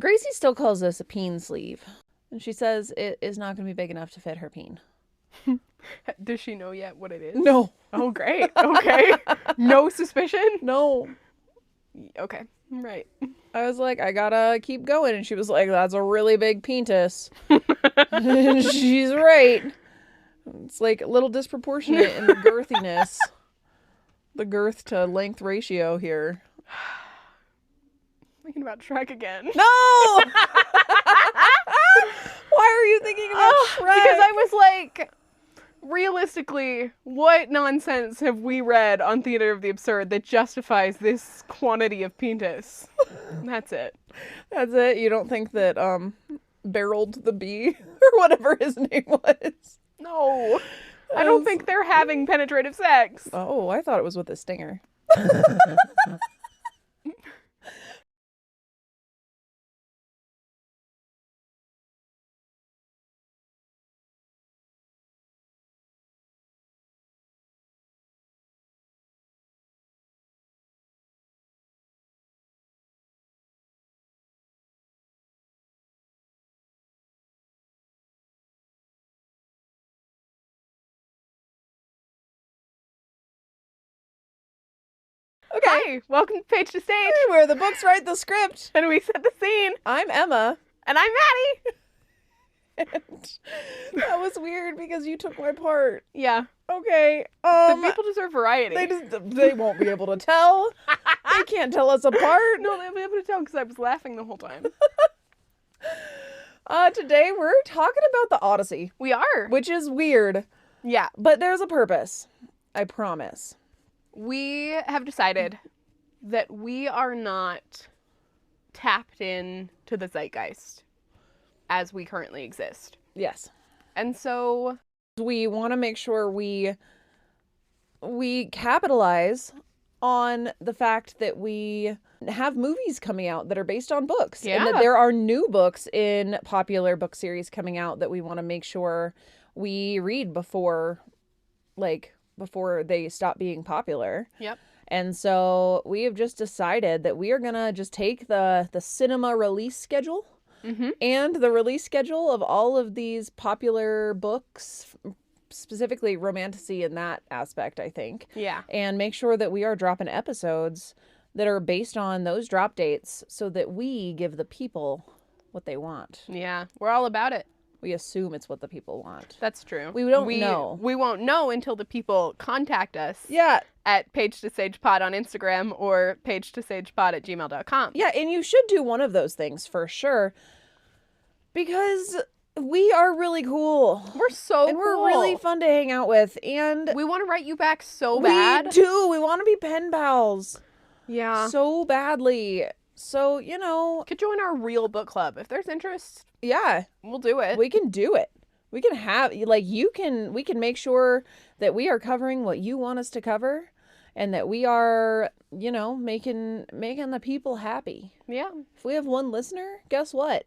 Gracie still calls this a peen sleeve. And she says it is not going to be big enough to fit her peen. Does she know yet what it is? No. Oh, great. Okay. No suspicion? No. Okay. Right. I was like, I gotta keep going. And she was like, that's a really big peentus. And she's right. It's like a little disproportionate in the girthiness. The girth to length ratio here. Thinking about Shrek again. No! Why are you thinking about Shrek? Because I was like, realistically, what nonsense have we read on Theater of the Absurd that justifies this quantity of peentus? That's it. That's it? You don't think that Barreled the Bee or whatever his name was? No. I don't think they're having penetrative sex. Oh, I thought it was with a stinger. Okay. Hi, welcome to Page to Stage, Where the books write the script. and we set the scene. I'm Emma. And I'm Maddie. And that was weird because you took my part. Yeah. Okay. The people deserve variety. They won't be able to tell. They can't tell us apart. No, they'll be able to tell because I was laughing the whole time. Today we're talking about the Odyssey, We are. which is weird, Yeah. but there's a purpose. I promise. We have decided that we are not tapped in to the zeitgeist as we currently exist. Yes. And so We want to make sure we capitalize on the fact that we have movies coming out that are based on books. And that Yeah. there are new books in popular book series coming out that we want to make sure we read before they stop being popular. Yep. And so we have just decided that we are going to just take the cinema release schedule and the release schedule of all of these popular books, specifically romantasy in that aspect, I think. Yeah. And make sure that we are dropping episodes that are based on those drop dates so that we give the people what they want. Yeah. We're all about it. We assume it's what the people want. That's true. We don't know. We won't know until the people contact us Yeah. at Page to Sage Pod on Instagram or pagetosagepod@gmail.com. Yeah, and you should do one of those things for sure. Because we are really cool. We're so And cool. we're really fun to hang out with. And We want to write you back so we bad. do. We want to be pen pals Yeah. so badly. So, Could join our real book club. If there's interest, yeah, we'll do it. we can do it. We can have, we can make sure that we are covering what you want us to cover and that we are, making the people happy. Yeah. If we have one listener, guess what?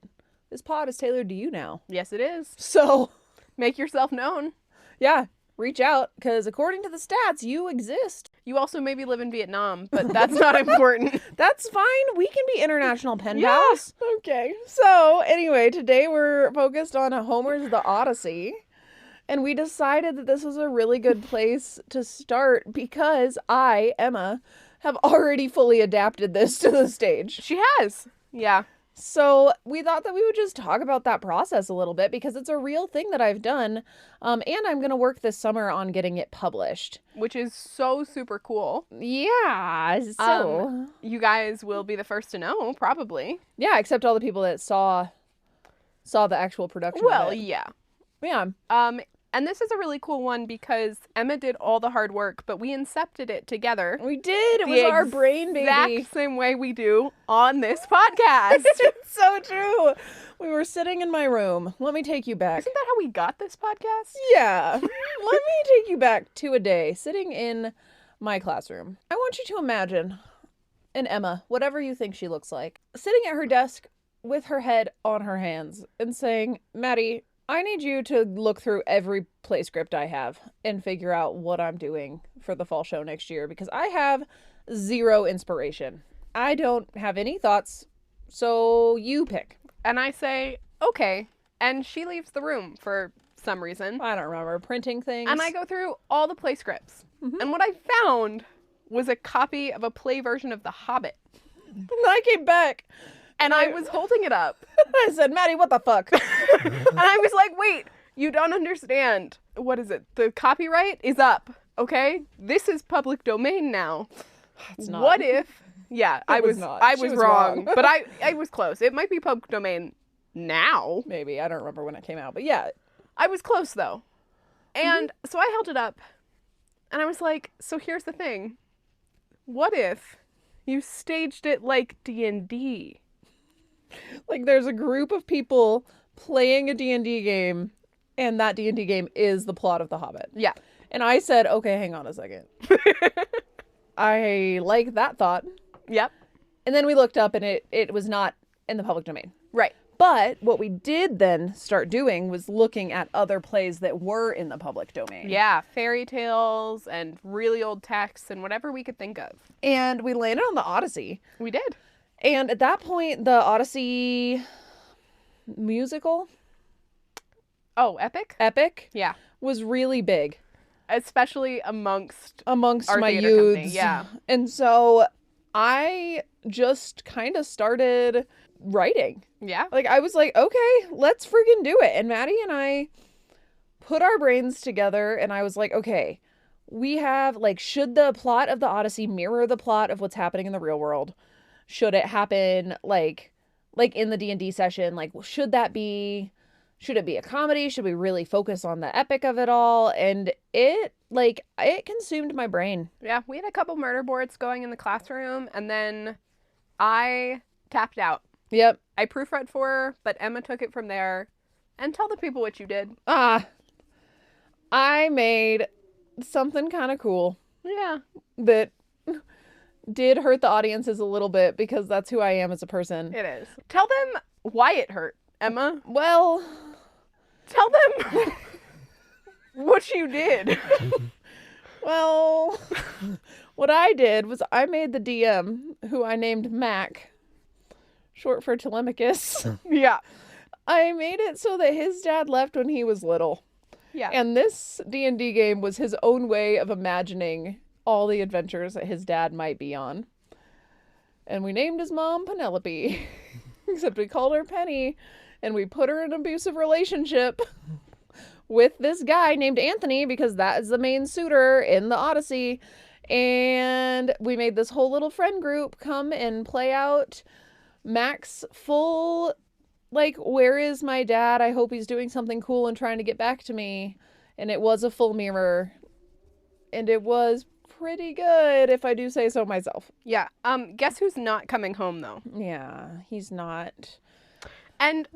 This pod is tailored to you now. Yes, it is. So, Make yourself known. yeah, reach out because according to the stats, you exist. You also maybe live in Vietnam, but that's not important. That's fine. We can be international pen Yeah. pals. Okay. So, anyway, today we're focused on Homer's The Odyssey. And we decided that this was a really good place to start because I, Emma, have already fully adapted this to the stage. She has. Yeah. So we thought that we would just talk about that process a little bit because it's a real thing that I've done. And I'm going to work this summer on getting it published. Which is so super cool. Yeah. So, You guys will be the first to know, probably. yeah, except all the people that saw the actual production. Well, of it. yeah. Yeah. And this is a really cool one because Emma did all the hard work, but we incepted it together. We did. It was our brain baby. Exact same way we do on this podcast. It's so true. We were sitting in my room. Let me take you back. Isn't that how we got this podcast? Yeah. Let me take you back to a day sitting in my classroom. I want you to imagine an Emma, whatever you think she looks like, sitting at her desk with her head on her hands and saying, Maddie, I need you to look through every play script I have and figure out what I'm doing for the fall show next year because I have zero inspiration. I don't have any thoughts So you pick. And I say, okay. And she leaves the room for some reason. I don't remember. Printing things. And I go through all the play scripts. Mhm. And what I found was a copy of a play version of The Hobbit. I came back. And I was holding it up. I said, Maddie, what the fuck? And I was like, wait, you don't understand. What is it? The copyright is up, okay? This is public domain now. It's not. What if... Yeah, I was not. I She was was wrong. wrong. But I was close. It might be public domain now. Maybe. I don't remember when it came out. But yeah. I was close, though. And so I held it up. And I was like, so here's the thing. What if you staged it like D&D? Like there's a group of people playing a D&D game, and that D&D game is the plot of The Hobbit. Yeah. And I said, okay, hang on a second. I like that thought. Yep. And then we looked up, and it was not in the public domain. Right. But what we did then start doing was looking at other plays that were in the public domain. Yeah, fairy tales and really old texts and whatever we could think of. And we landed on the Odyssey. We did. And at that point, the Odyssey musical, Oh, epic? epic, Yeah. was really big Especially amongst amongst our my theater company, youths. yeah. And so I just kind of started writing. Yeah. Like, I was like, okay, let's freaking do it. And Maddie and I put our brains together, and I was like, okay, we have, like, should the plot of the Odyssey mirror the plot of what's happening in the real world? Should it happen, like in the D&D session? Like, should it be a comedy? Should we really focus on the epic of it all? And it consumed my brain. Yeah, we had a couple murder boards going in the classroom, and then I tapped out. Yep. I proofread for her, but Emma took it from there. And tell the people what you did. I made something kind of cool Yeah. that did hurt the audiences a little bit, because that's who I am as a person. It is. Tell them why it hurt, Emma. Well, Tell them what you did. well, what I did was I made the DM, who I named Mac, short for Telemachus. Yeah. I made it so that his dad left when he was little. Yeah. And this D&D game was his own way of imagining all the adventures that his dad might be on. And we named his mom Penelope. Except we called her Penny, and we put her in an abusive relationship with this guy named Anthony, because that is the main suitor in the Odyssey. And we made this whole little friend group come and play out Mac's full, like, where is my dad? I hope he's doing something cool and trying to get back to me. And it was a full mirror. And it was pretty good, if I do say so myself. Yeah. Guess who's not coming home, though? Yeah, he's not. And,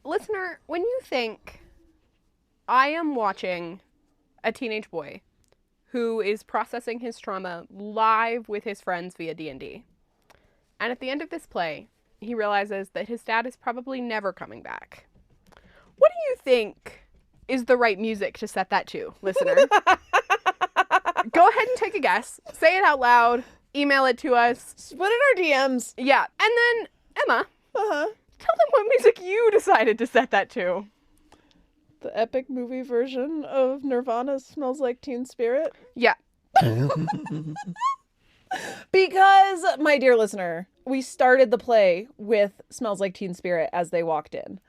listener, when you think I am watching a teenage boy who is processing his trauma live with his friends via D&D, and at the end of this play, he realizes that his dad is probably never coming back, what do you think is the right music to set that to, listener? Go ahead and take a guess. Say it out loud. Email it to us. Put in our DMs. Yeah. And then, Emma, Uh-huh. tell them what music you decided to set that to. The epic movie version of Nirvana's Smells Like Teen Spirit. Yeah. Because, my dear listener, we started the play with Smells Like Teen Spirit as they walked in.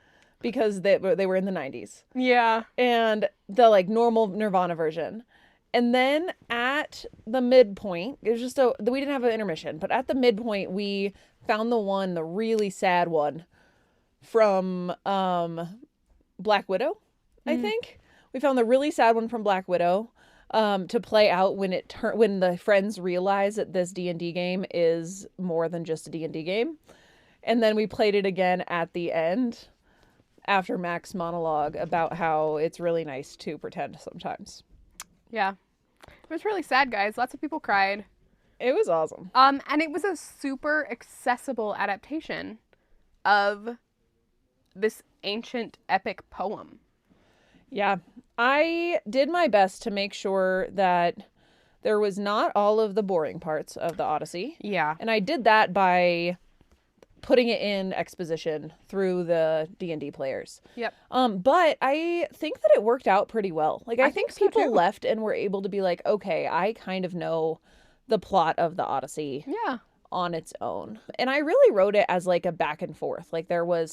Because they were in the 90s. Yeah. And the, like, normal Nirvana version. And then at the midpoint, it was just we didn't have an intermission, but at the midpoint, we found the really sad one from Black Widow, I think. We found the really sad one from Black Widow to play out when the friends realize that this D&D game is more than just a D&D game. And then we played it again at the end after Mac's monologue about how it's really nice to pretend sometimes. Yeah. It was really sad, guys. Lots of people cried. It was awesome. And it was a super accessible adaptation of this ancient epic poem. Yeah. I did my best to make sure that there was not all of the boring parts of the Odyssey. Yeah. And I did that by putting it in exposition through the D&D players. Yep. But I think that it worked out pretty well. Like, I think so, people too. left and were able to be like, okay, I kind of know the plot of the Odyssey Yeah. on its own. And I really wrote it as like a back and forth. Like, there were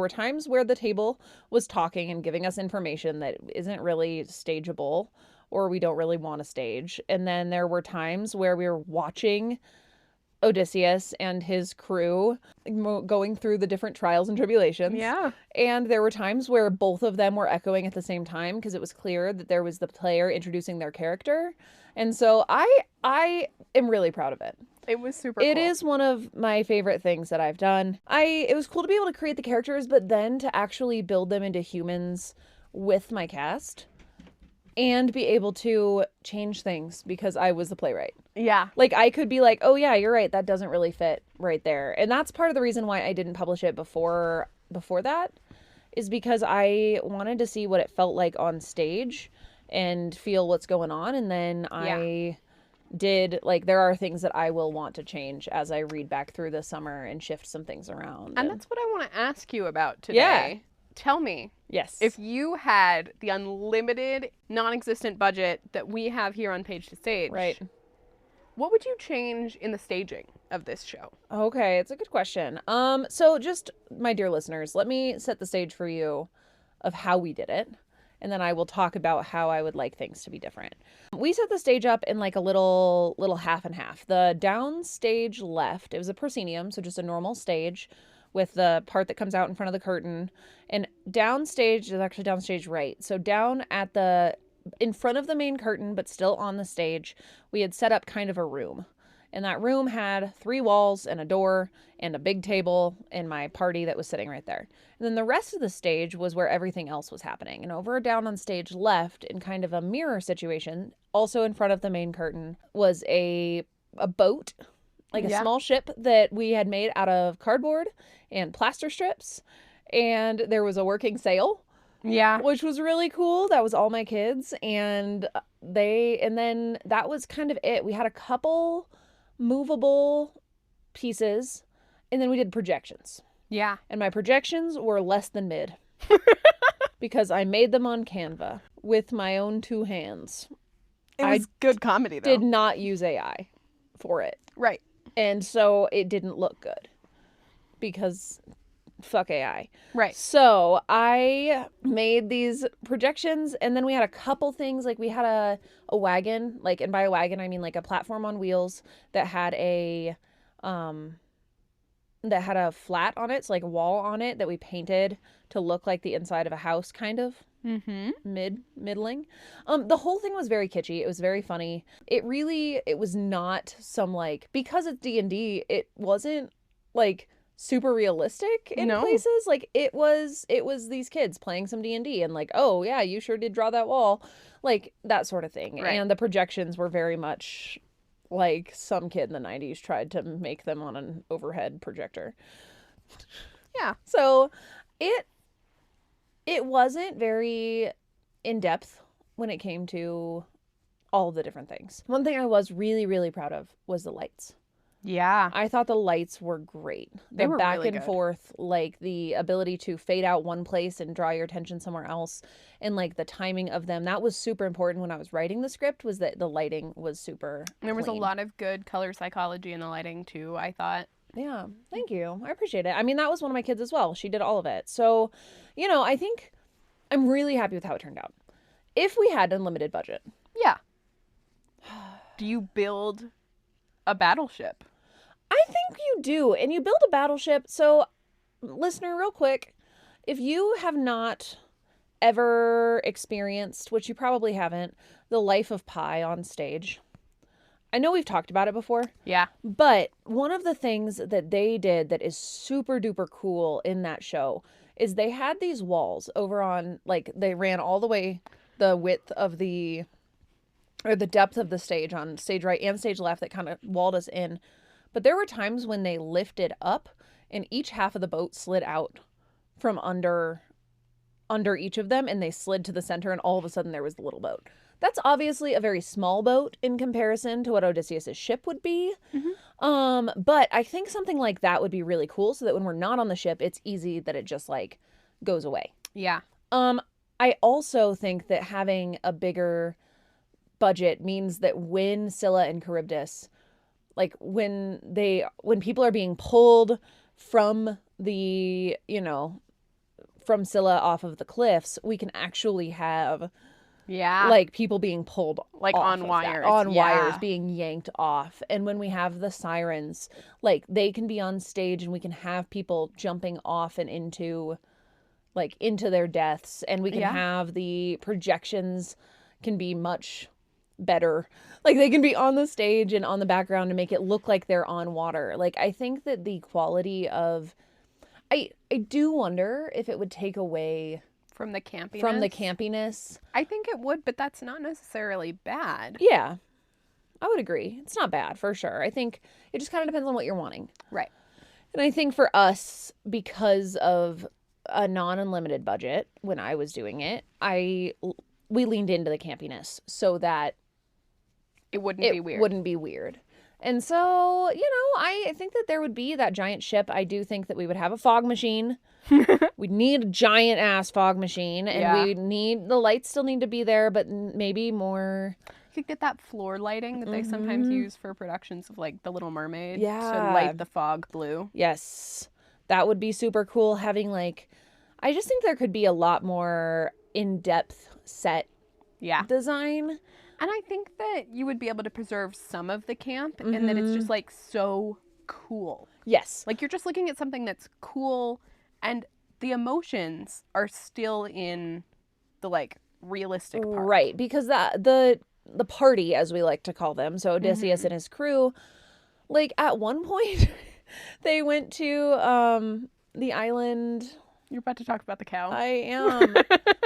times where the table was talking and giving us information that isn't really stageable or we don't really want to stage. And then there were times where we were watching Odysseus and his crew going through the different trials and tribulations. Yeah. And there were times where both of them were echoing at the same time because it was clear that there was the player introducing their character. And so I am really proud of it. It was super cool. It is one of my favorite things that I've done. It was cool to be able to create the characters, but then to actually build them into humans with my cast and be able to change things because I was the playwright. Yeah. Like, I could be like, oh yeah, you're right, that doesn't really fit right there. And that's part of the reason why I didn't publish it before that, is because I wanted to see what it felt like on stage and feel what's going on. And then I did, like, there are things that I will want to change as I read back through the summer and shift some things around. And that's what I want to ask you about today. Yeah. Tell me, Yes. if you had the unlimited, non-existent budget that we have here on Page to Stage, Right. what would you change in the staging of this show? Okay, it's a good question. So just, my dear listeners, let me set the stage for you of how we did it, and then I will talk about how I would like things to be different. We set the stage up in like a little half and half. The downstage left, it was a proscenium, so just a normal stage with the part that comes out in front of the curtain, and downstage is actually downstage right. So down at in front of the main curtain, but still on the stage, we had set up kind of a room. And that room had 3 walls and a door and a big table and my party that was sitting right there. And then the rest of the stage was where everything else was happening. And over down on stage left, in kind of a mirror situation, also in front of the main curtain, was a boat, like a small ship that we had made out of cardboard and plaster strips. And there was a working sail. Yeah. Which was really cool. That was all my kids. And then that was kind of it. We had a couple movable pieces, and then we did projections. Yeah. And my projections were less than mid. Because I made them on Canva with my own 2 hands. It was good comedy, though. Did not use AI for it. Right. And so it didn't look good. Because fuck AI. Right. So I made these projections, and then we had a couple things. Like, we had a wagon, like, and by a wagon I mean like a platform on wheels that had a flat on it, so like a wall on it that we painted to look like the inside of a house, kind of. Middling. The whole thing was very kitschy. It was very funny. It was not some, like, because it's D&D, it wasn't like super realistic in places. Like, it was these kids playing some D&D and like, oh yeah, you sure did draw that wall, like that sort of thing. Right. And the projections were very much like some kid in the 90s tried to make them on an overhead projector. Yeah. So it wasn't very in-depth when it came to all the different things. One thing I was really, really proud of was the lights. Yeah. I thought the lights were great. They were back really and good. forth, like the ability to fade out one place and draw your attention somewhere else, and like the timing of them. That was super important when I was writing the script, was that the lighting was super There was a clean. lot of good color psychology in the lighting, too, I thought. Yeah, thank you. I appreciate it. I mean, that was one of my kids as well. She did all of it. So, I think I'm really happy with how it turned out. If we had unlimited budget. Yeah. Do you build a battleship? I think you do. And you build a battleship. So, listener, real quick, if you have not ever experienced, which you probably haven't, the life of Pi on stage, I know we've talked about it before. Yeah. But one of the things that they did that is super duper cool in that show is they had these walls over on, like, they ran all the way the width of the depth of the stage on stage right and stage left that kind of walled us in. But there were times when they lifted up and each half of the boat slid out from under each of them, and they slid to the center, and all of a sudden there was the little boat. That's obviously a very small boat in comparison to what Odysseus's ship would be. But I think something like that would be really cool so that when we're not on the ship, it's easy that it just like goes away. Yeah. I also think that having a bigger budget means that when Scylla and Charybdis, like when people are being pulled from the, from Scylla off of the cliffs, we can actually have like people being pulled like off on of wires. that, on wires being yanked off. And when we have the sirens, like they can be on stage and we can have people jumping off and into their deaths, and we can have the projections can be much better. Like they can be on the stage and on the background to make it look like they're on water. Like I think that the quality of I do wonder if it would take away from the campiness. I think it would, but that's not necessarily bad. Yeah. I would agree. It's not bad for sure. I think it just kind of depends on what you're wanting. Right. And I think for us, because of a non-unlimited budget when I was doing it, we leaned into the campiness so that it wouldn't be weird. And so, I think that there would be that giant ship. I do think that we would have a fog machine. We'd need a giant ass fog machine, and the lights still need to be there, but maybe more. You could get that floor lighting that they sometimes use for productions of like The Little Mermaid. Yeah. To light the fog blue. Yes. That would be super cool, having I just think there could be a lot more in-depth set design. And I think that you would be able to preserve some of the camp and that it's just like so cool. Yes. Like you're just looking at something that's cool and the emotions are still in the like realistic part. Right, because the party, as we like to call them, so Odysseus and his crew, like at one point they went to the island. You're about to talk about the cow? I am.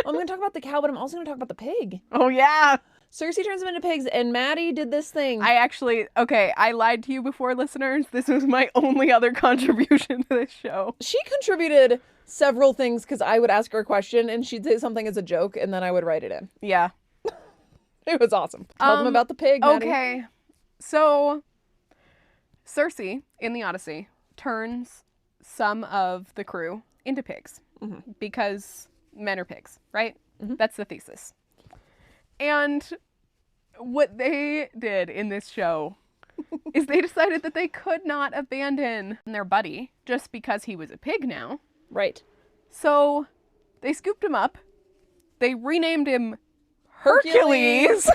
I'm going to talk about the cow, but I'm also going to talk about the pig. Oh, yeah. Cersei turns them into pigs, and Maddie did this thing. I lied to you before, listeners. This was my only other contribution to this show. She contributed several things because I would ask her a question, and she'd say something as a joke, and then I would write it in. Yeah. It was awesome. Tell them about the pig, Maddie. Okay. So, Cersei, in the Odyssey, turns some of the crew into pigs because men are pigs, right? That's the thesis. And what they did in this show is they decided that they could not abandon their buddy just because he was a pig now. Right. So they scooped him up. They renamed him Hercules.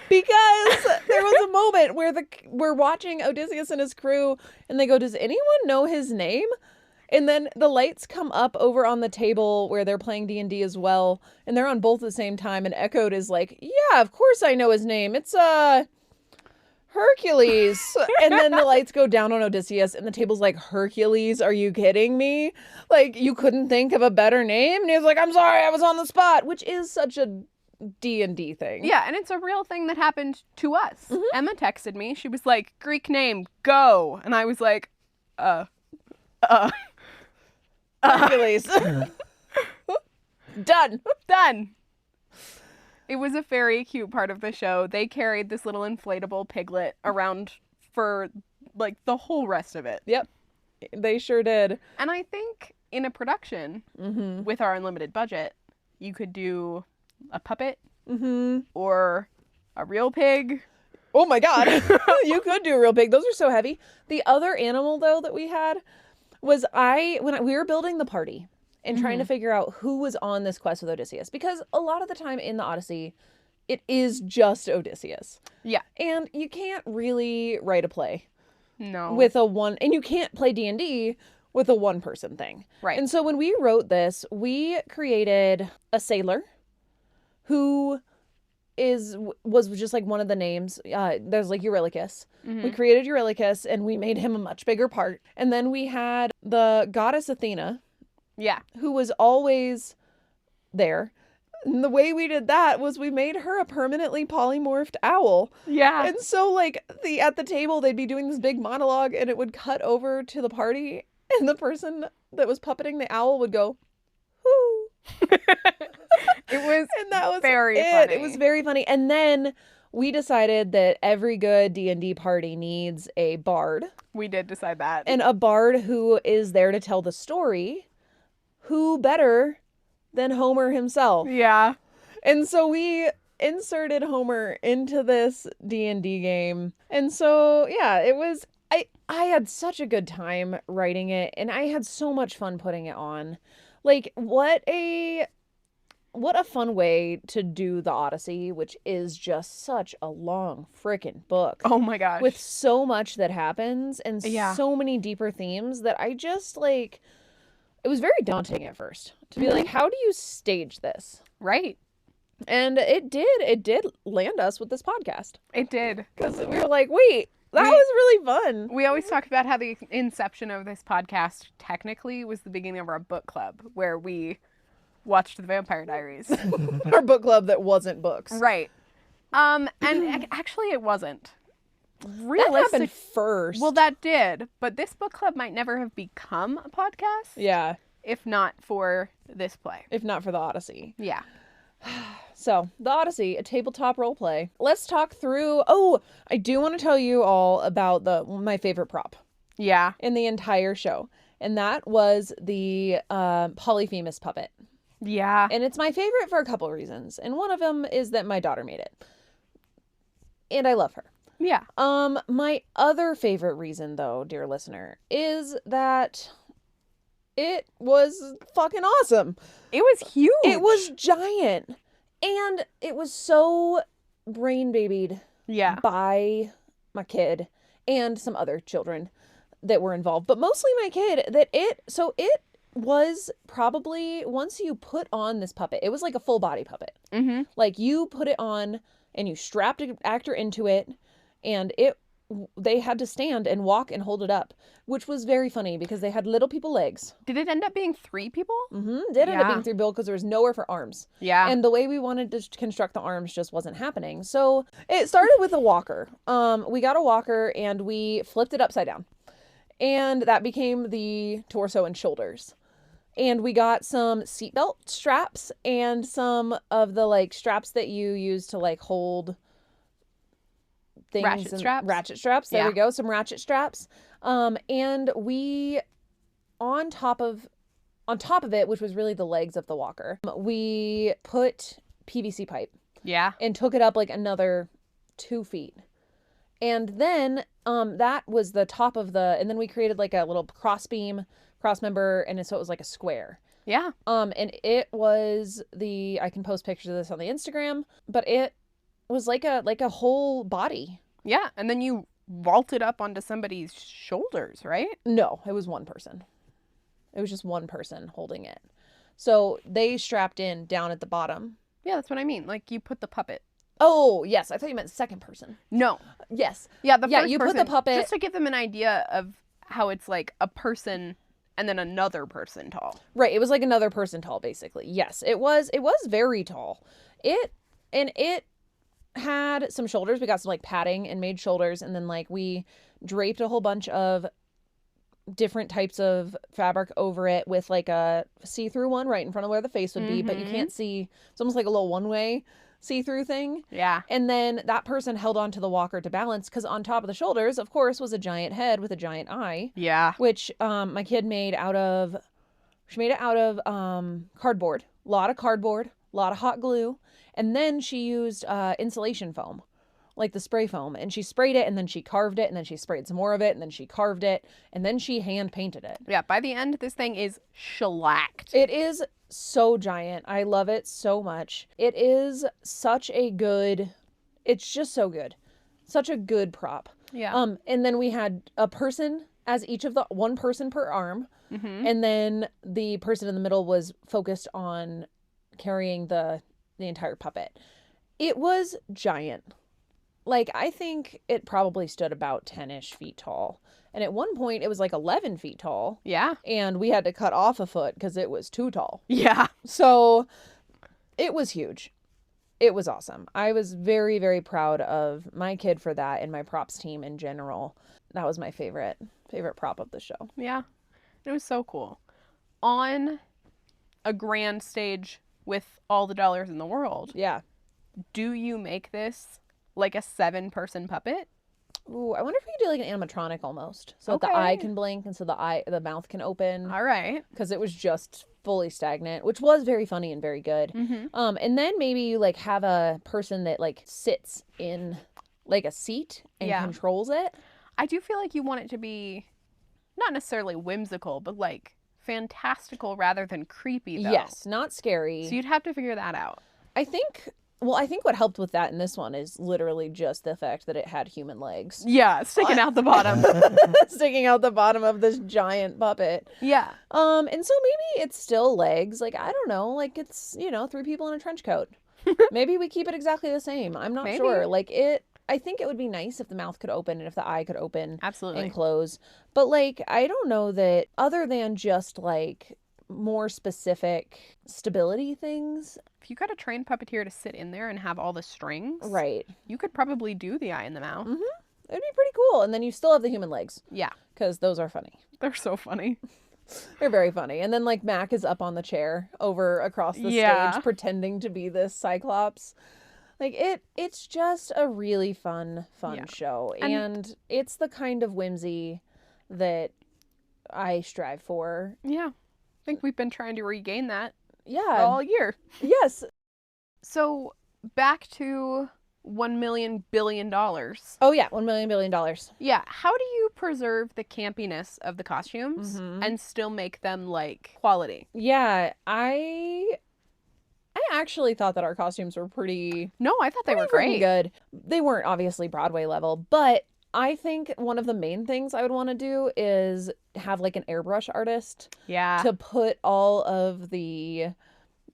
Because there was a moment where we're watching Odysseus and his crew, and they go, "Does anyone know his name?" And then the lights come up over on the table where they're playing D&D as well, and they're on both at the same time, and Echoed is like, "Yeah, of course I know his name. It's Hercules." And then the lights go down on Odysseus, and the table's like, "Hercules? Are you kidding me? Like, you couldn't think of a better name?" And he was like, "I'm sorry, I was on the spot," which is such a D&D thing. Yeah, and it's a real thing that happened to us. Emma texted me. She was like, "Greek name, go." And I was like, Hercules. Done. It was a very cute part of the show. They carried this little inflatable piglet around for like the whole rest of it. Yep. They sure did. And I think in a production with our unlimited budget, you could do a puppet or a real pig. Oh my God. You could do a real pig. Those are so heavy. The other animal though that we had was when we were building the party and trying to figure out who was on this quest with Odysseus, because a lot of the time in the Odyssey, it is just Odysseus. Yeah. And you can't really write a play. No. And you can't play D&D with a one-person thing. Right. And so when we wrote this, we created a sailor who was just like one of the names. There's like Eurylochus. We created Eurylochus and we made him a much bigger part. And then we had the goddess Athena. Yeah. Who was always there. And the way we did that was we made her a permanently polymorphed owl. Yeah. And so like at the table they'd be doing this big monologue and it would cut over to the party and the person that was puppeting the owl would go, "Whoo." It was And that was very it. funny. It was very funny. And then we decided that every good D&D party needs a bard. We did decide that. And a bard who is there to tell the story. Who better than Homer himself? Yeah. And so we inserted Homer into this D&D game. And so, yeah, it was I had such a good time writing it, and I had so much fun putting it on. Like, what a fun way to do the Odyssey, which is just such a long freaking book. Oh my gosh. With so much that happens and Yeah. so many deeper themes that I just like, it was very daunting at first to be like, how do you stage this? Right. And it did land us with this podcast. It did. Because we were like, wait, that was really fun. We always talk about how the inception of this podcast technically was the beginning of our book club, where we watched The Vampire Diaries. Our book club that wasn't books. Right. And actually it wasn't. That happened first. Well, that did. But this book club might never have become a podcast. Yeah. If not for this play. If not for the Odyssey. Yeah. So, the Odyssey, a tabletop role play. Let's talk through... Oh, I do want to tell you all about my favorite prop. Yeah. In the entire show. And that was the Polyphemus puppet. Yeah. And it's my favorite for a couple of reasons. And one of them is that my daughter made it. And I love her. Yeah. My other favorite reason, though, dear listener, is that it was fucking awesome. It was huge. It was giant. And it was so brain babied by my kid and some other children that were involved. But mostly my kid, it was probably, once you put on this puppet, it was like a full body puppet. Mm-hmm. Like, you put it on and you strapped an actor into it, and they had to stand and walk and hold it up, which was very funny because they had little people legs. Did it end up being 3 people? Mm-hmm. Did end up being 3 people because there was nowhere for arms. Yeah. And the way we wanted to construct the arms just wasn't happening. So it started with a walker. We got a walker and we flipped it upside down. And that became the torso and shoulders. And we got some seatbelt straps and some of the like straps that you use to like hold things. Ratchet straps. There we go. Some ratchet straps. And we, on top of it, which was really the legs of the walker, we put PVC pipe. Yeah. And took it up like another 2 feet. And then that was the top of and then we created like a little cross member, and so it was like a square. Yeah. And it was I can post pictures of this on the Instagram, but it was like a whole body. Yeah. And then you vaulted up onto somebody's shoulders, right? No, it was one person. It was just one person holding it. So they strapped in down at the bottom. Yeah, that's what I mean. Like, you put the puppet. Oh, yes. I thought you meant second person. No. Yes. Yeah, the first you person, put the puppet. just to give them an idea of how it's like a person and then another person tall. Right. It was like another person tall, basically. Yes. It was very tall. It had some shoulders. We got some like padding and made shoulders, and then like we draped a whole bunch of different types of fabric over it with like a see-through one right in front of where the face would be, but you can't see. It's almost like a little one-way see-through thing. Yeah. And then that person held onto the walker to balance, because on top of the shoulders, of course, was a giant head with a giant eye. Yeah. Which my kid made out of cardboard. A lot of cardboard, a lot of hot glue. And then she used insulation foam, like the spray foam. And she sprayed it, and then she carved it, and then she sprayed some more of it, and then she carved it, and then she hand painted it. Yeah, by the end, this thing is shellacked. It is so giant. I love it so much. It is such a good, it's just so good. Such a good prop. Yeah. And then we had a person as each of one person per arm. Mm-hmm. And then the person in the middle was focused on carrying the entire puppet. It was giant. Like, I think it probably stood about 10-ish feet tall. And at one point, it was like 11 feet tall. Yeah. And we had to cut off a foot because it was too tall. Yeah. So it was huge. It was awesome. I was very, very proud of my kid for that, and my props team in general. That was my favorite prop of the show. Yeah. It was so cool. On a grand stage with all the dollars in the world, Yeah. do you make this like a 7-person puppet? Ooh, I wonder if we could do like an animatronic almost, so that the eye can blink and so the mouth can open. All right. Because it was just fully stagnant, which was very funny and very good. And then maybe you like have a person that like sits in like a seat and controls it. I do feel like you want it to be not necessarily whimsical, but like fantastical rather than creepy, though. Yes, not scary. So you'd have to figure that out. I think what helped with that in this one is literally just the fact that it had human legs. Yeah, sticking out the bottom. Sticking out the bottom of this giant puppet. Yeah. And so maybe it's still legs. Like, I don't know. Like, it's, 3 people in a trench coat. Maybe we keep it exactly the same. I'm not sure. Like, I think it would be nice if the mouth could open and if the eye could open Absolutely. and close. But, like, I don't know that other than just, like, more specific stability things. If you got a trained puppeteer to sit in there and have all the strings, right, you could probably do the eye in the mouth. It'd be pretty cool. And then you still have the human legs. Yeah. Because those are funny. They're so funny. They're very funny. And then, like, Mac is up on the chair over across the stage pretending to be this Cyclops. Like, it's just a really fun show. And it's the kind of whimsy that I strive for. Yeah. I think we've been trying to regain that all year. Yes. So, back to $1 million billion. Oh, yeah. $1 million billion. Yeah. How do you preserve the campiness of the costumes and still make them, like, quality? Yeah. I actually thought that our costumes were pretty... No, I thought they were great. Good. They weren't obviously Broadway level, but I think one of the main things I would want to do is have like an airbrush artist to put all of the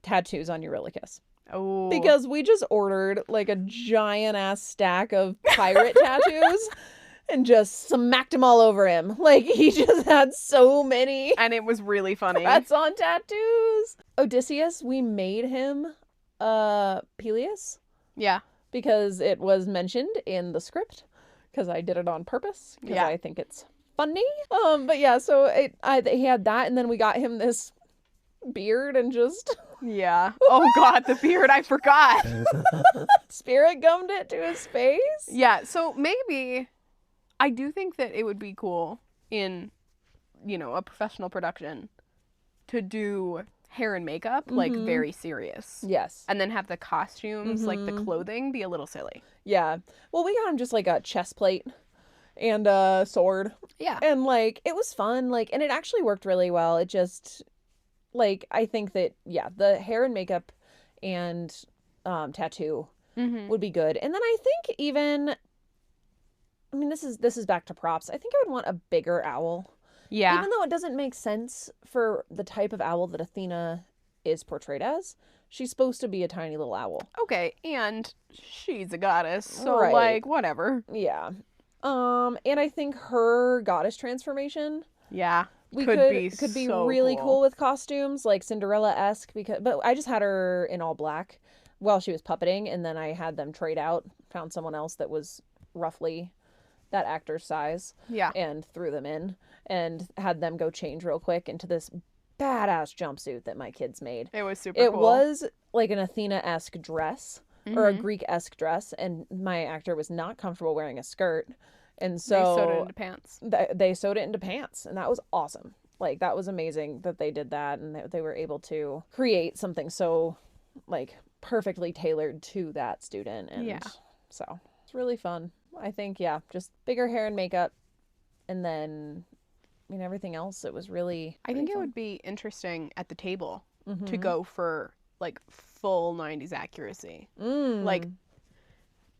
tattoos on Eurylochus. Oh. Because we just ordered like a giant ass stack of pirate tattoos and just smacked them all over him. Like, he just had so many. And it was really funny. That's on tattoos. Odysseus, we made him Peleus. Yeah. Because it was mentioned in the script. Because I did it on purpose. Because I think it's funny. But yeah, so he had that, and then we got him this beard and just... Yeah. Oh God, the beard, I forgot. Spirit gummed it to his face. Yeah, so maybe... I do think that it would be cool in, a professional production to do hair and makeup, like, very serious. Yes. And then have the costumes, like, the clothing be a little silly. Yeah. Well, we got him just, like, a chest plate and a sword. Yeah. And, like, it was fun. Like, and it actually worked really well. It just, like, I think that, the hair and makeup and tattoo would be good. And then I think even... I mean, this is back to props. I think I would want a bigger owl. Yeah. Even though it doesn't make sense for the type of owl that Athena is portrayed as. She's supposed to be a tiny little owl. Okay, and she's a goddess, so like whatever. Yeah. And I think her goddess transformation. Yeah. Could be so really cool with costumes, like Cinderella-esque, but I just had her in all black while she was puppeting, and then I had them trade out, found someone else that was roughly that actor's size, and threw them in and had them go change real quick into this badass jumpsuit that my kids made. It was super cool. It was like an Athena-esque dress or a Greek-esque dress, and my actor was not comfortable wearing a skirt, and so they sewed it into pants. They sewed it into pants, and that was awesome. Like, that was amazing that they did that, and they were able to create something so like perfectly tailored to that student, and so it's really fun. I think, just bigger hair and makeup, and then, I mean, everything else, it was really I think it would be interesting at the table to go for, like, full 90s accuracy. Like,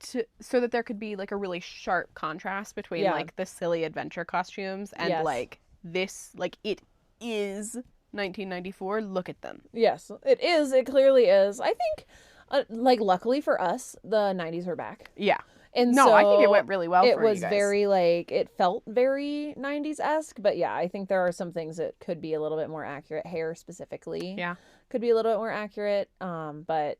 so that there could be, like, a really sharp contrast between, like, the silly adventure costumes and, like, this, like, it is 1994. Look at them. Yes, it is. It clearly is. I think, like, luckily for us, the 90s are back. Yeah. And no, so I think it went really well for you guys. It was very, like, it felt very 90s-esque, but yeah, I think there are some things that could be a little bit more accurate. Hair specifically. Yeah. Could be a little bit more accurate. But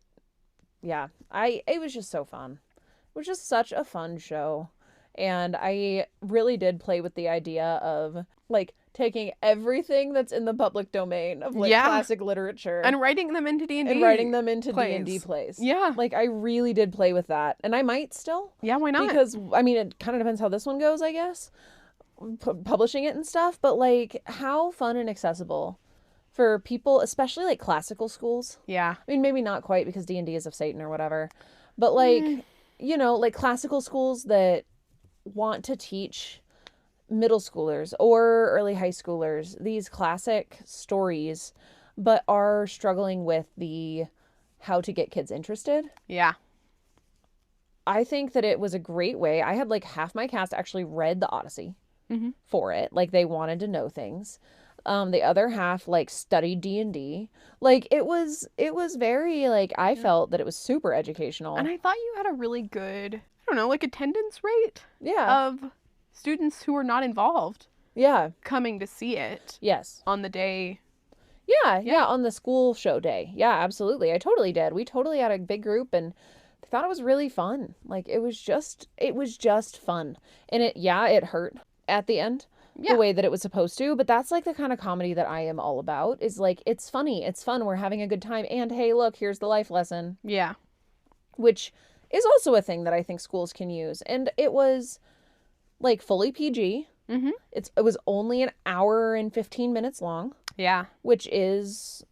yeah, it was just so fun. It was just such a fun show. And I really did play with the idea of, like, taking everything that's in the public domain of like Yeah. classic literature And writing them into D&D. and writing them into plays. D&D plays. Yeah. Like I really did play with that, and I might still. Yeah, why not? Because I mean, it kind of depends how this one goes, I guess. Publishing it and stuff, but like how fun and accessible for people, especially like classical schools. Yeah. I mean, maybe not quite because D&D is of Satan or whatever, but like, you know, like classical schools that want to teach middle schoolers or early high schoolers these classic stories, but are struggling with the how to get kids interested. Yeah. I think that it was a great way. I had like half my cast actually read the Odyssey for it. Like they wanted to know things. The other half like studied D&D. Like it was very like I felt that it was super educational. And I thought you had a really good, I don't know, like attendance rate Yeah. of students who were not involved Yeah. coming to see it Yes. on the day. Yeah, on the school show day. Yeah, absolutely. I totally did. We totally had a big group and I thought it was really fun. Like it was just fun. And it hurt at the end. Yeah. The way that it was supposed to, but that's like the kind of comedy that I am all about is like it's funny, it's fun, we're having a good time, and hey, look, here's the life lesson, Yeah. which is also a thing that I think schools can use. And it was like fully PG. It was only an hour and 15 minutes long, Yeah. which is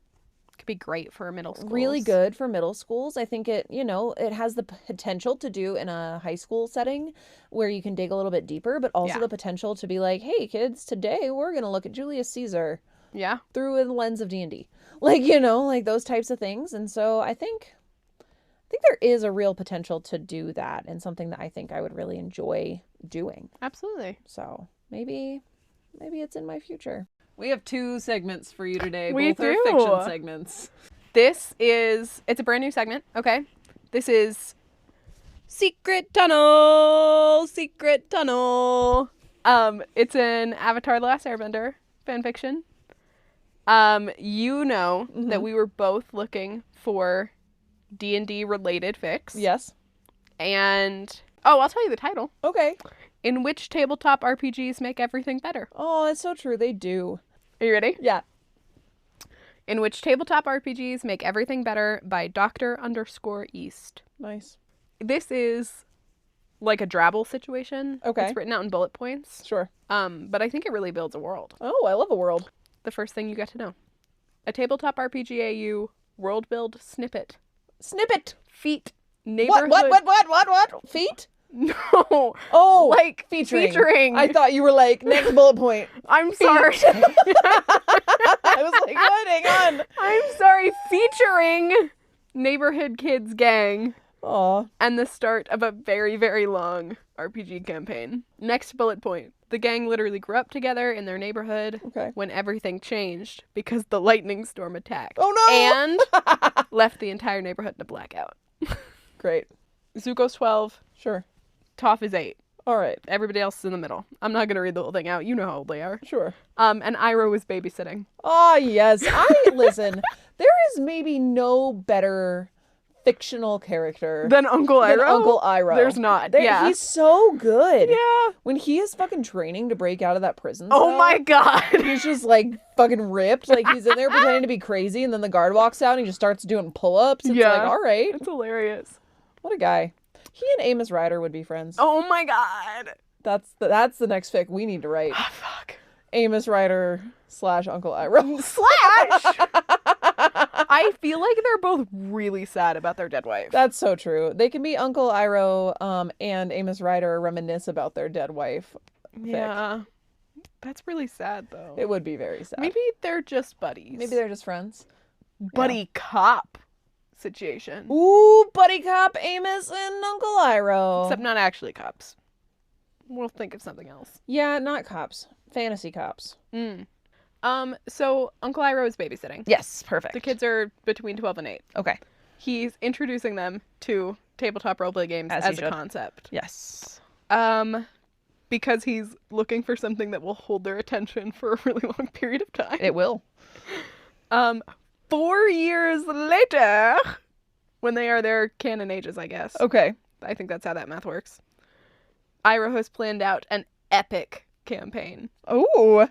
Could be great for middle schools. really good for middle schools. I think it, you know, it has the potential to do in a high school setting where you can dig a little bit deeper, but also the potential to be like, hey kids, today we're going to look at Julius Caesar Yeah. through the lens of D&D. Like, you know, like those types of things. And so I think there is a real potential to do that and something that I think I would really enjoy doing. Absolutely. So maybe it's in my future. We have 2 segments for you today. We Both are do. fiction segments. It's a brand new segment, okay? This is Secret Tunnel. It's an Avatar: The Last Airbender fanfiction. You know that we were both looking for D&D related fics. Yes. And I'll tell you the title. Okay. In which tabletop RPGs make everything better? Oh, it's so true. They do. Are you ready? Yeah. In which tabletop RPGs make everything better by Dr_East. Nice. This is like a Drabble situation. Okay. It's written out in bullet points. Sure. But I think it really builds a world. Oh, I love a world. The first thing you get to know. A tabletop RPG AU world build snippet. Snippet. Feat. Neighborhood. What? Feet? No. Oh, Like featuring. I thought you were like, next bullet point. I'm sorry. I was like, what? Hang on. I'm sorry. Featuring neighborhood kids gang. Aw. And the start of a very, very long RPG campaign. Next bullet point. The gang literally grew up together in their neighborhood Okay. when everything changed because the lightning storm attacked. Oh no! And left the entire neighborhood in a blackout. Great. Zuko's 12. Sure. Toph is 8. All right. Everybody else is in the middle. I'm not going to read the whole thing out. You know how old they are. Sure. And Iroh was babysitting. Ah, yes. Listen, there is maybe no better fictional character Then Uncle than Iroh? Uncle Iroh. There's not. There- Yeah. He's so good. Yeah. When he is fucking training to break out of that prison Oh cell, my god. he's just like fucking ripped. Like he's in there pretending to be crazy, and then the guard walks out and he just starts doing pull-ups. It's Yeah. like, all right. It's hilarious. What a guy. He and Amos Ryder would be friends. Oh my god. That's the next fic we need to write. Oh, fuck. Amos Ryder / Uncle Iroh. Slash! I feel like they're both really sad about their dead wife. That's so true. They can be Uncle Iroh and Amos Ryder reminisce about their dead wife. Fic. Yeah. That's really sad, though. It would be very sad. Maybe they're just buddies. Maybe they're just friends. buddy cop situation. Ooh, buddy cop Amos and Uncle Iroh. Except not actually cops. We'll think of something else. Yeah, not cops. Fantasy cops. So Uncle Iroh is babysitting. Yes, perfect. The kids are between 12 and 8. Okay. He's introducing them to tabletop roleplay games as a concept. Yes. Because he's looking for something that will hold their attention for a really long period of time. It will. 4 years later, when they are their canon ages, I guess. Okay. I think that's how that math works. Iroh has planned out an epic campaign. Ooh.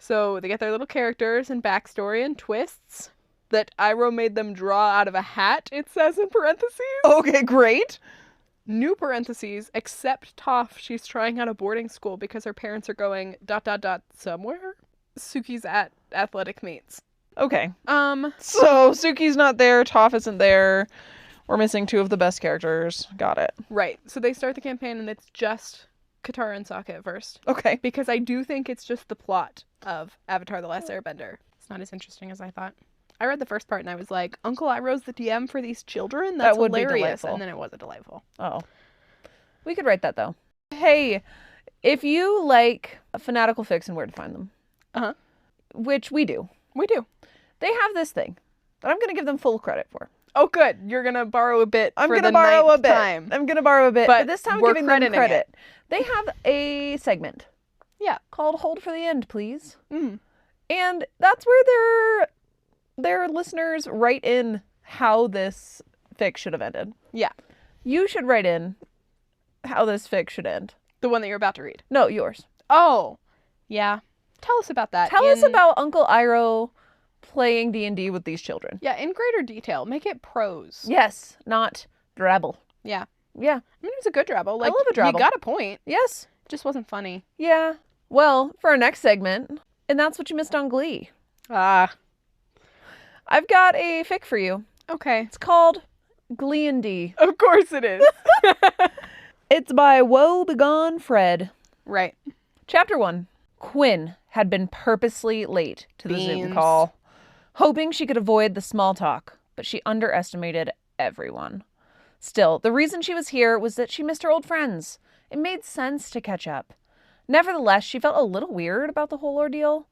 So they get their little characters and backstory and twists that Iroh made them draw out of a hat, it says in parentheses. Okay, great. New parentheses, except Toph, she's trying out a boarding school because her parents are going ... somewhere. Suki's at athletic meets. Okay. Um, So Suki's not there, Toph isn't there. We're missing 2 of the best characters. Got it. right. So they start the campaign and it's just Katara and Sokka at first. Okay. Because I do think it's just the plot of Avatar: The Last Airbender. It's not as interesting as I thought. I read the first part and I was like, Uncle Iroh's the DM for these children? That's That would be hilarious. delightful. And then it wasn't delightful. Oh. We could write that, though. Hey, if you like fanatical fics and where to find them, Uh-huh. which we do, We do. they have this thing that I'm going to give them full credit for. Oh, good. You're going to borrow a bit I'm for going the to borrow a ninth bit. time. I'm going to borrow a bit, But but this time I'm we're giving them crediting credit. They have a segment. Yeah. Called Hold for the End, Please. Mm. And that's where their listeners write in how this fic should have ended. Yeah. You should write in how this fic should end. The one that you're about to read. No, yours. Oh. Yeah. Tell us about that. Tell us about Uncle Iroh playing D&D with these children. Yeah, in greater detail. Make it prose. Yes, not drabble. Yeah. Yeah. I mean, it was a good drabble. Like, love a drabble. You got a point. Yes. It just wasn't funny. Yeah. Well, for our next segment, and that's what you missed on Glee. Ah. I've got a fic for you. Okay. It's called Glee and D. Of course it is. It's by Woe Begone Fred. Right. Chapter 1. Quinn had been purposely late to the Zoom Beans. call, hoping she could avoid the small talk, but she underestimated everyone. Still, the reason she was here was that she missed her old friends. It made sense to catch up. Nevertheless, she felt a little weird about the whole ordeal.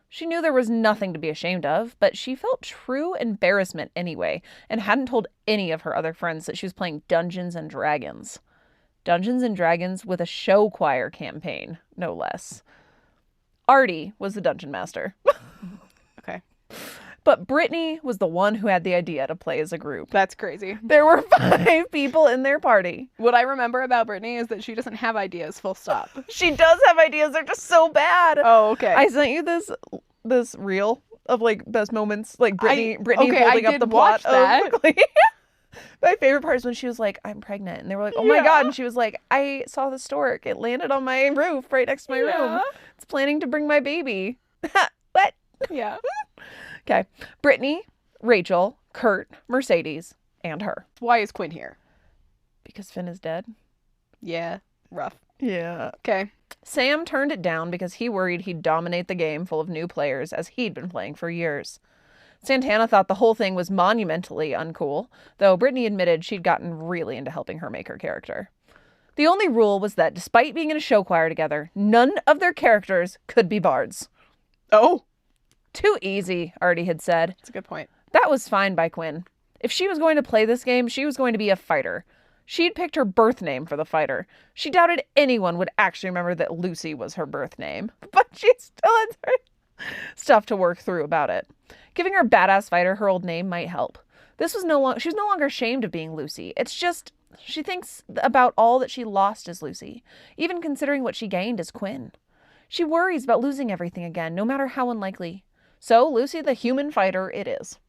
She knew there was nothing to be ashamed of, but she felt true embarrassment anyway, and hadn't told any of her other friends that she was playing Dungeons and Dragons. Dungeons and Dragons with a show choir campaign, no less. Artie was the dungeon master. Okay. But Brittany was the one who had the idea to play as a group. That's crazy. There were 5 people in their party. What I remember about Brittany is that she doesn't have ideas, full stop. She does have ideas, they're just so bad. Oh, okay. I sent you this reel of like best moments, like Brittany okay, holding I up the did plot watch that. of Glee. My favorite part is when she was like, I'm pregnant. And they were like, oh my Yeah. God. And she was like, I saw the stork. It landed on my roof right next to my room. It's planning to bring my baby. What? Yeah. Okay. Brittany, Rachel, Kurt, Mercedes, and her. Why is Quinn here? Because Finn is dead. Yeah. Rough. Yeah. Okay. Sam turned it down because he worried he'd dominate the game full of new players as he'd been playing for years. Santana thought the whole thing was monumentally uncool, though Brittany admitted she'd gotten really into helping her make her character. The only rule was that despite being in a show choir together, none of their characters could be bards. Oh. Too easy, Artie had said. That's a good point. That was fine by Quinn. If she was going to play this game, she was going to be a fighter. She'd picked her birth name for the fighter. She doubted anyone would actually remember that Lucy was her birth name, but she still had stuff to work through about it. Giving her badass fighter her old name might help. She was no longer ashamed of being Lucy. It's just she thinks about all that she lost as Lucy, even considering what she gained as Quinn. She worries about losing everything again, no matter how unlikely. So Lucy the human fighter it is.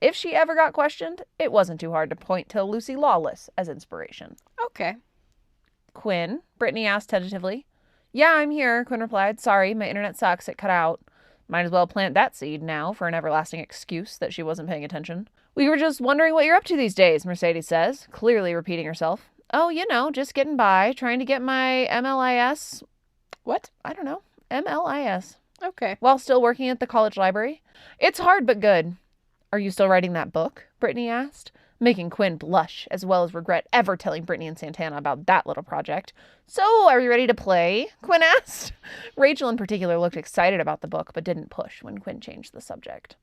If she ever got questioned, it wasn't too hard to point to Lucy Lawless as inspiration. Okay. Quinn, Brittany asked tentatively. Yeah, I'm here, Quinn replied. Sorry, my internet sucks, it cut out. Might as well plant that seed now for an everlasting excuse that she wasn't paying attention. We were just wondering what you're up to these days, Mercedes says, clearly repeating herself. Oh, just getting by, trying to get my MLIS. What? I don't know. MLIS. Okay. While still working at the college library. It's hard but good. Are you still writing that book? Brittany asked, making Quinn blush as well as regret ever telling Brittany and Santana about that little project. So, are you ready to play? Quinn asked. Rachel in particular looked excited about the book but didn't push when Quinn changed the subject.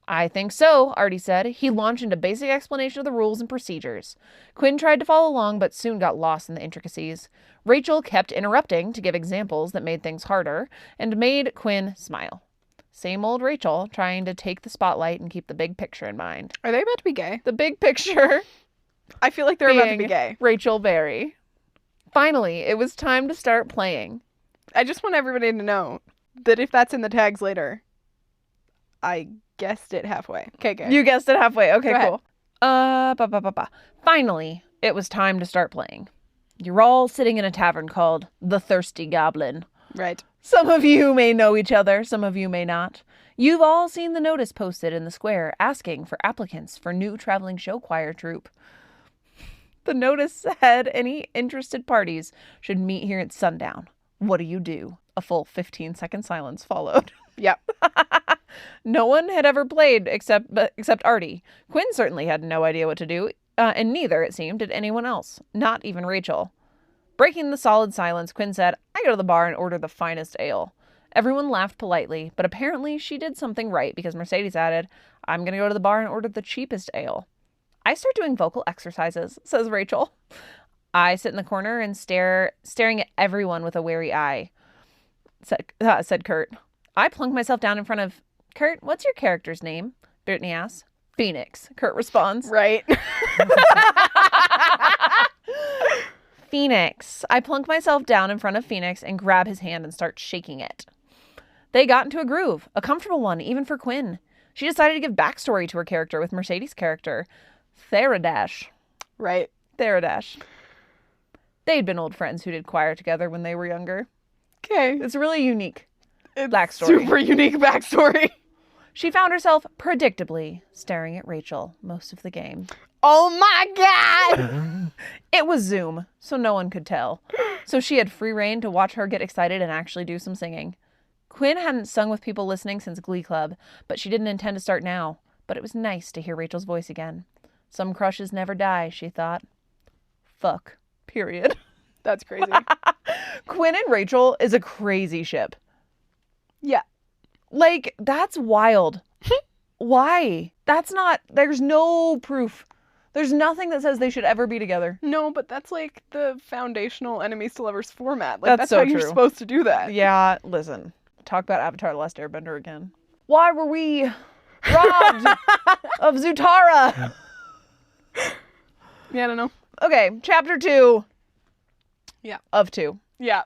I think so, Artie said. He launched into basic explanation of the rules and procedures. Quinn tried to follow along but soon got lost in the intricacies. Rachel kept interrupting to give examples that made things harder and made Quinn smile. Same old Rachel, trying to take the spotlight and keep the big picture in mind. Are they about to be gay? The big picture I feel like they're about to be gay. Rachel Berry. Finally, it was time to start playing. I just want everybody to know that if that's in the tags later, I guessed it halfway. Okay, good. You guessed it halfway. Okay, Go ahead. cool. Finally, it was time to start playing. You're all sitting in a tavern called The Thirsty Goblin. Right. Some of you may know each other, some of you may not. You've all seen the notice posted in the square asking for applicants for new traveling show choir troupe. The notice said any interested parties should meet here at sundown. What do? A full 15-second silence followed. Yep. No one had ever played except Artie. Quinn certainly had no idea what to do, and neither, it seemed, did anyone else, not even Rachel. Breaking the solid silence, Quinn said, I go to the bar and order the finest ale. Everyone laughed politely, but apparently she did something right because Mercedes added, I'm going to go to the bar and order the cheapest ale. I start doing vocal exercises, says Rachel. I sit in the corner and staring at everyone with a wary eye, said Kurt. I plunk myself down in front of Kurt. What's your character's name? Brittany asks. Phoenix, Kurt responds. Right. Phoenix. I plunk myself down in front of Phoenix and grab his hand and start shaking it. They got into a groove, a comfortable one, even for Quinn. She decided to give backstory to her character with Mercedes' character, Theradash. Right. Theradash. They'd been old friends who did choir together when they were younger. Okay. It's really unique. It's Backstory. Super unique backstory. She found herself, predictably, staring at Rachel most of the game. Oh my god! It was Zoom, so no one could tell. So she had free reign to watch her get excited and actually do some singing. Quinn hadn't sung with people listening since Glee Club, but she didn't intend to start now. But it was nice to hear Rachel's voice again. Some crushes never die, she thought. Fuck. Period. That's crazy. Quinn and Rachel is a crazy ship. Yeah. Like, that's wild. Why? There's no proof. There's nothing that says they should ever be together. No, but that's like the foundational enemies to lovers format. Like, that's so how true. you're supposed to do that. Yeah, listen. Talk about Avatar: The Last Airbender again. Why were we robbed of Zutara? Yeah, I don't know. Okay, chapter 2. Yeah. Of 2. Yeah.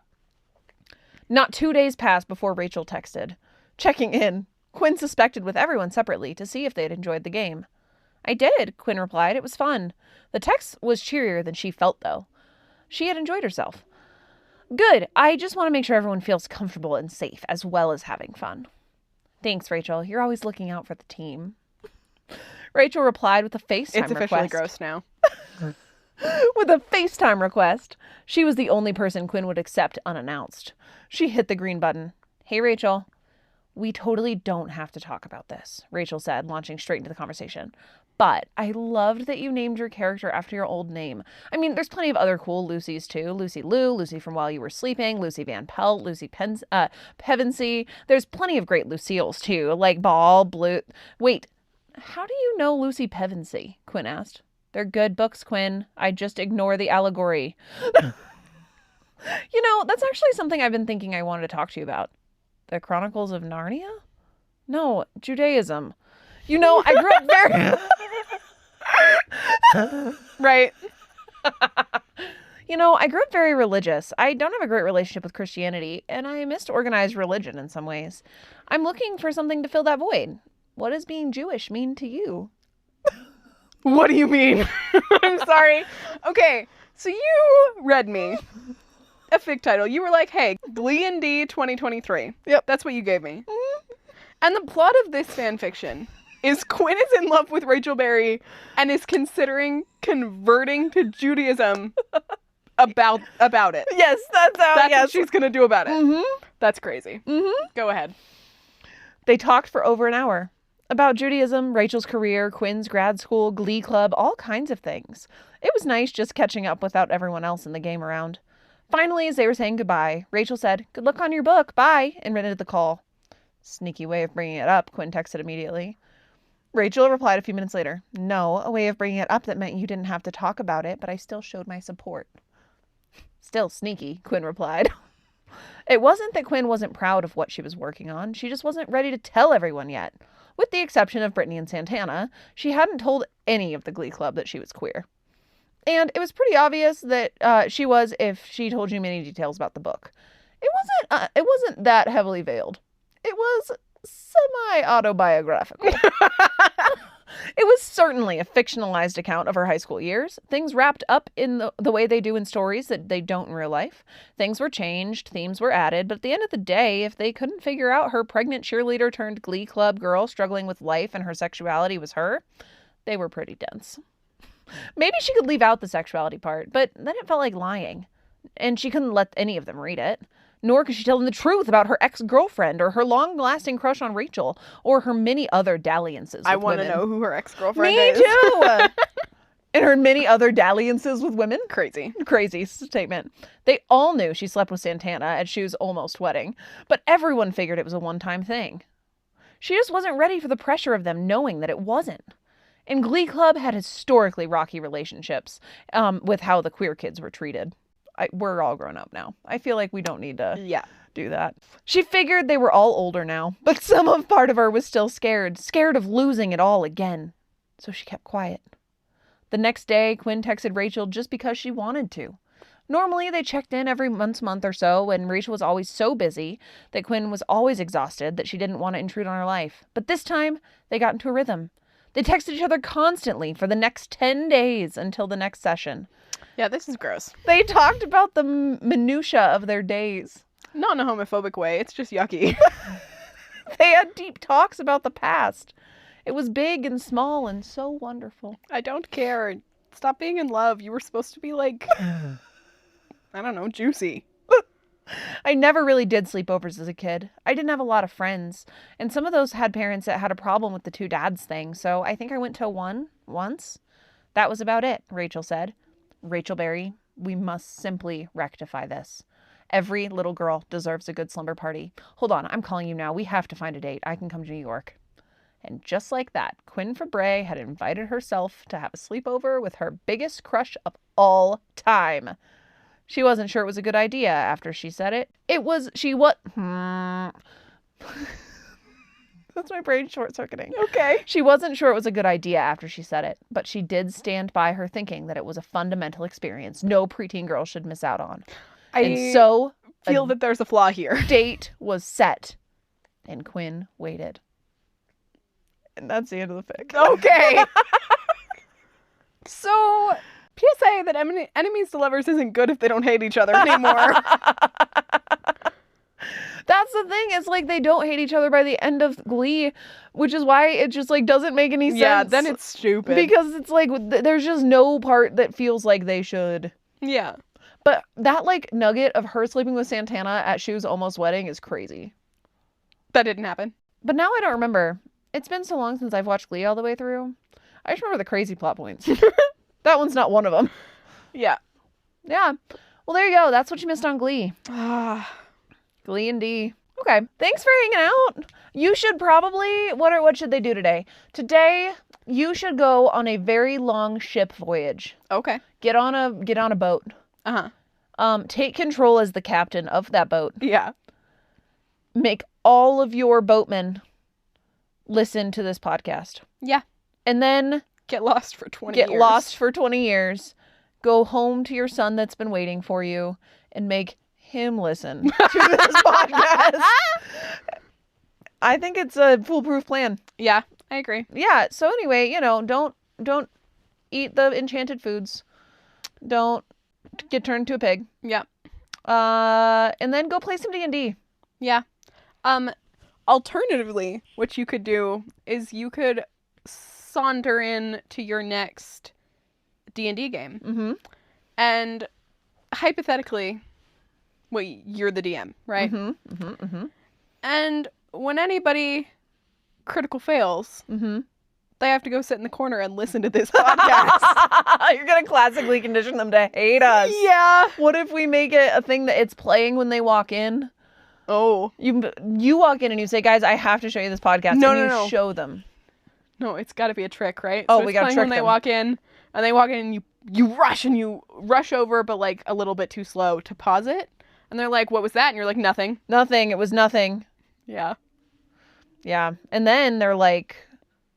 Not 2 days passed before Rachel texted. Checking in, Quinn suspected with everyone separately to see if they'd enjoyed the game. I did, Quinn replied. It was fun. The text was cheerier than she felt, though. She had enjoyed herself. Good. I just want to make sure everyone feels comfortable and safe, as well as having fun. Thanks, Rachel. You're always looking out for the team. Rachel replied with a FaceTime request. It's officially gross now. With a FaceTime request. She was the only person Quinn would accept unannounced. She hit the green button. Hey, Rachel. We totally don't have to talk about this, Rachel said, launching straight into the conversation. But I loved that you named your character after your old name. I mean, there's plenty of other cool Lucys, too. Lucy Liu, Lucy from While You Were Sleeping, Lucy Van Pelt, Lucy Pevensey. There's plenty of great Lucille's, too, like Ball, Blue... Wait, how do you know Lucy Pevensey? Quinn asked. They're good books, Quinn. I just ignore the allegory. You know, that's actually something I've been thinking I wanted to talk to you about. The Chronicles of Narnia? No, Judaism. You know, I grew up very... Right. You know, I grew up very religious. I don't have a great relationship with Christianity, and I missed organized religion in some ways. I'm looking for something to fill that void. What does being Jewish mean to you? What do you mean? I'm sorry. Okay, so you read me a fic title. You were like, hey, Glee and D 2023. Yep. That's what you gave me. Mm-hmm. And the plot of this fan fiction is Quinn is in love with Rachel Berry and is considering converting to Judaism about it. Yes, that's what she's going to do about it. Mm-hmm. That's crazy. Mm-hmm. Go ahead. They talked for over an hour. About Judaism, Rachel's career, Quinn's grad school, Glee Club, all kinds of things. It was nice just catching up without everyone else in the game around. Finally, as they were saying goodbye, Rachel said, "Good luck on your book, bye," and ended the call. Sneaky way of bringing it up, Quinn texted immediately. Rachel replied a few minutes later, "No, a way of bringing it up that meant you didn't have to talk about it, but I still showed my support." Still sneaky, Quinn replied. It wasn't that Quinn wasn't proud of what she was working on, she just wasn't ready to tell everyone yet. With the exception of Brittany and Santana, she hadn't told any of the Glee Club that she was queer. And it was pretty obvious that she was if she told you many details about the book. It wasn't that heavily veiled. It was semi-autobiographical. It was certainly a fictionalized account of her high school years. Things wrapped up in the way they do in stories that they don't in real life. Things were changed, themes were added, but at the end of the day, if they couldn't figure out her pregnant cheerleader turned glee club girl struggling with life and her sexuality was her, they were pretty dense. Maybe she could leave out the sexuality part, but then it felt like lying. And she couldn't let any of them read it. Nor could she tell them the truth about her ex-girlfriend or her long-lasting crush on Rachel or her many other dalliances with I want to women. know who her ex-girlfriend Me is. too! And her many other dalliances with women. Crazy. Crazy statement. They all knew she slept with Santana at Shu's almost wedding, but everyone figured it was a one-time thing. She just wasn't ready for the pressure of them knowing that it wasn't. And Glee Club had historically rocky relationships with how the queer kids were treated. We're all grown up now. I feel like we don't need to do that. She figured they were all older now, but part of her was still scared of losing it all again. So she kept quiet. The next day, Quinn texted Rachel just because she wanted to. Normally, they checked in every month or so, and Rachel was always so busy that Quinn was always exhausted that she didn't want to intrude on her life. But this time, they got into a rhythm. They texted each other constantly for the next 10 days until the next session. Yeah, this is gross. They talked about the minutia of their days. Not in a homophobic way. It's just yucky. They had deep talks about the past. It was big and small and so wonderful. I don't care. Stop being in love. You were supposed to be like, I don't know, juicy. I never really did sleepovers as a kid. I didn't have a lot of friends. And some of those had parents that had a problem with the two dads thing. So I think I went to one once. That was about it, Rachel said. Rachel Berry, we must simply rectify this. Every little girl deserves a good slumber party. Hold on, I'm calling you now. We have to find a date. I can come to New York. And just like that, Quinn Fabray had invited herself to have a sleepover with her biggest crush of all time. She wasn't sure it was a good idea after she said it. That's my brain short-circuiting. Okay. She wasn't sure it was a good idea after she said it, but she did stand by her thinking that it was a fundamental experience no preteen girl should miss out on. And so feel that there's a flaw here. Date was set, and Quinn waited. And that's the end of the fic. Okay. So, PSA that enemies to lovers isn't good if they don't hate each other anymore. That's the thing. It's like they don't hate each other by the end of Glee, which is why it just like doesn't make any sense. Yeah, then it's stupid. Because it's like there's just no part that feels like they should. Yeah. But that like nugget of her sleeping with Santana at Shu's almost wedding is crazy. That didn't happen. But now I don't remember. It's been so long since I've watched Glee all the way through. I just remember the crazy plot points. That one's not one of them. Yeah. Yeah. Well, there you go. That's what you missed on Glee. Glee and D. Okay. Thanks for hanging out. You should probably... What should they do today? Today, you should go on a very long ship voyage. Okay. Get on a boat. Uh-huh. Take control as the captain of that boat. Yeah. Make all of your boatmen listen to this podcast. Yeah. And then... Get lost for 20 years. Get lost for 20 years. Go home to your son that's been waiting for you and make him listen to this podcast. I think it's a foolproof plan. Yeah, I agree. Yeah. So anyway, don't eat the enchanted foods. Don't get turned into a pig. Yeah. And then go play some D&D. Yeah. Alternatively, what you could do is you could saunter in to your next D&D game. Mm-hmm. And hypothetically, well, you're the DM, right? Mm-hmm. Mm-hmm. Mm-hmm. And when anybody critical fails, Mm-hmm. they have to go sit in the corner and listen to this podcast. You're going to classically condition them to hate us. Yeah. What if we make it a thing that it's playing when they walk in? Oh. You walk in and you say, guys, I have to show you this podcast. No. Show them. No, it's got to be a trick, right? Oh, so we got to trick when they walk in, and you rush over, but like a little bit too slow to pause it. And they're like, what was that? And you're like, nothing. Nothing. It was nothing. Yeah. Yeah. And then they're like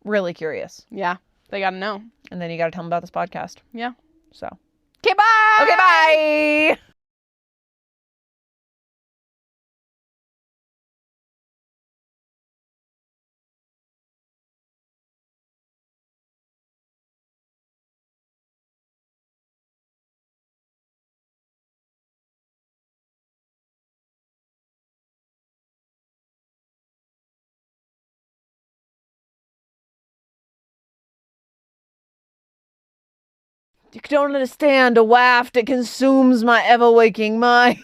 really curious. Yeah. They got to know. And then you got to tell them about this podcast. Yeah. So. Okay, bye! Okay, bye! You don't understand. A waft, it consumes my ever-waking mind.